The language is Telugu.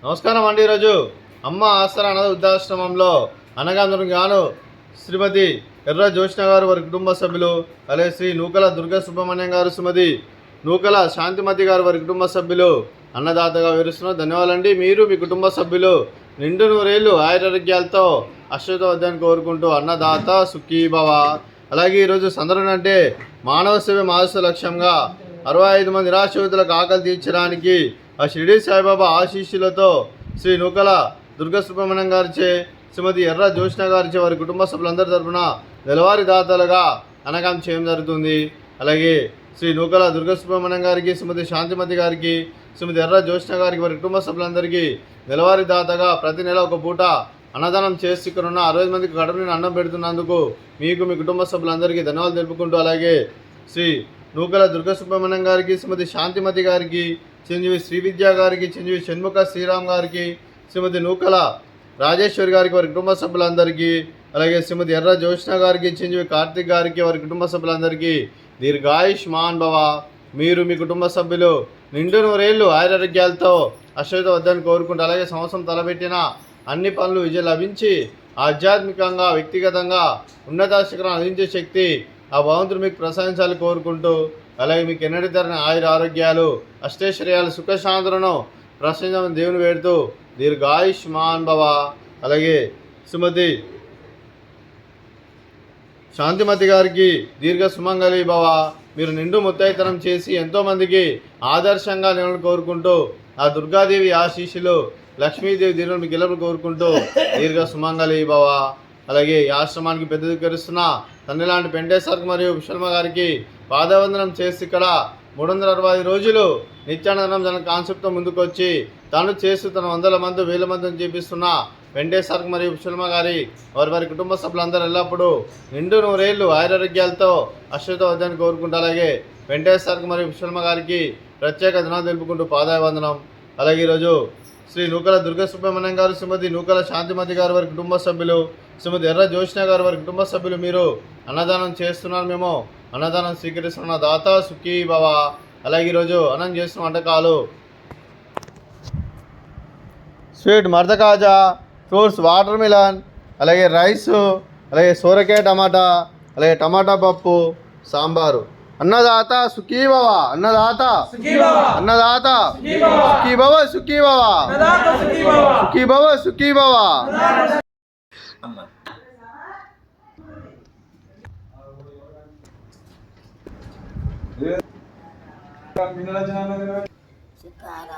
నమస్కారం అండి. ఈరోజు అమ్మ ఆసరా అనాథ వృద్ధాశ్రమంలో అన్నగాంధునికి గాను శ్రీమతి ఎర్ర జ్యోత్స్న గారు, వారి కుటుంబ సభ్యులు, అలాగే శ్రీ నూకల దుర్గా సుబ్రహ్మణ్యం గారు, శ్రీమతి నూకల శాంతిమతి గారు, వారి కుటుంబ సభ్యులు అన్నదాతగా వివరిస్తున్నారు. ధన్యవాదాలండి. మీరు మీ కుటుంబ సభ్యులు నిండు నూరేళ్లు ఆయురారోగ్యాలతో అశ్వతవద్దని కోరుకుంటూ అన్నదాత సుఖీభవ. అలాగే ఈరోజు సందర్భం అంటే మానవ సేవ మానవ లక్ష్యంగా 65 మంది నిరాశ్రితులకు ఆకలి తీర్చడానికి ఆ షిరిడి సాయిబాబా ఆశీస్సులతో శ్రీ నూకల దుర్గా సుబ్రహ్మణ్యం గారిచే, శ్రీమతి ఎర్ర జ్యోత్స్న గారిచే, వారి కుటుంబ సభ్యులందరి తరఫున నెలవారీ దాతలుగా అన్నదానం చేయడం జరుగుతుంది. అలాగే శ్రీ నూకల దుర్గా సుబ్రహ్మణ్యం గారికి, శ్రీమతి శాంతిమతి గారికి, శ్రీమతి ఎర్ర జ్యోత్స్న గారికి, వారి కుటుంబ సభ్యులందరికీ నెలవారీ దాతగా ప్రతి నెల ఒక పూట అన్నదానం చేసి ఇక్కడ ఉన్న 60 మందికి కడుపుని అన్నం పెడుతున్నందుకు మీకు మీ కుటుంబ సభ్యులందరికీ ధన్యవాదాలు తెలుపుకుంటూ, అలాగే శ్రీ నూకల దుర్గా సుబ్రహ్మణ్యం గారికి, శ్రీమతి శాంతిమతి గారికి, చిరంజీవి శ్రీవిద్య గారికి, చిరంజీవి షణ్ముఖ శ్రీరామ్ గారికి, శ్రీమతి నూకల రాజేశ్వరి గారికి, వారి కుటుంబ సభ్యులందరికీ, అలాగే శ్రీమతి ఎర్ర జ్యోత్స్న గారికి, చిరంజీవి కార్తిక్ గారికి, వారి కుటుంబ సభ్యులందరికీ దీర్ఘాయుష్మాన్ భవ. మీరు మీ కుటుంబ సభ్యులు నిండు నూరేళ్లు ఆయురారోగ్యాలతో అశ్వత వద్దని కోరుకుంటూ, అలాగే సంవత్సరం తలపెట్టిన అన్ని పనులు విజయం లభించి ఆధ్యాత్మికంగా వ్యక్తిగతంగా ఉన్నత శిఖరం అందించే శక్తి ఆ భగవంతుడు మీకు ప్రసాదించాలని కోరుకుంటూ, అలాగే మీకు ఎన్నటి తరని ఆరోగ్యాలు అష్టైశ్వర్యాలు సుఖశాంతులను ప్రసాదించాలని దేవుని వేడుతూ దీర్ఘాయుష్మాన్ భవ. అలాగే శ్రీమతి శాంతిమతి గారికి దీర్ఘ సుమంగళి భవ. మీరు నిండు ముత్తైతనం చేసి ఎంతోమందికి ఆదర్శంగా నిలబడి కోరుకుంటూ, ఆ దుర్గాదేవి ఆశీస్సులు లక్ష్మీదేవి దీర్ఘ మీకు గెలుపులు కోరుకుంటూ దీర్ఘ సుమంగళి భవ. అలాగే ఈ ఆశ్రమానికి పెద్ద దిక్కరిస్తున్న తండ్రి లాంటి పెంటేశ్వర్ మరియు విశ్వమ్మ గారికి పాదవందనం చేసి ఇక్కడ 365 రోజులు నిత్యానందనం జన కాన్సెప్ట్తో ముందుకొచ్చి తాను చేస్తూ తన 100 మంది 1000 మందిని చేపిస్తున్న వెంకటేశ్వర్ మరియు విశ్వమ్మ గారి వారి కుటుంబ సభ్యులందరూ ఎల్లప్పుడూ నిండు నూరేళ్లు ఆయురారోగ్యాలతో అశ్వత వద్దని కోరుకుంటూ, అలాగే వెంకటేశ్వర్ మరియు విశ్వమ్మ గారికి ప్రత్యేక ధన్యవాదాలు తెలుపుకుంటూ పాదాభివందనం. అలాగే ఈరోజు శ్రీ నూకల దుర్గా సుబ్రహ్మణ్యం గారు, శ్రీమతి నూకల శాంతిమతి గారు, వారి కుటుంబ సభ్యులు, శ్రీమతి ఎర్ర జ్యోత్స్న గారు, వారి కుటుంబ సభ్యులు మీరు అన్నదానం చేస్తున్నారు. మేము అన్నదానం స్వీకరిస్తున్న దాత సుఖీ భవ. అలాగే ఈరోజు అన్నం చేస్తున్న వంటకాలు స్వీట్ మర్దకాజా, ఫ్రూట్స్ వాటర్ మిలన్, అలాగే రైస్, అలాగే సోరకాయ టమాటా, అలాగే టమాటా పప్పు, సాంబారు. అన్నదాత సుఖీ భవ. అన్నదాత అన్నదాత సుఖీ భవ. సుఖీ భవ. సుఖీ భవ. సుఖీ భవ. Sekarang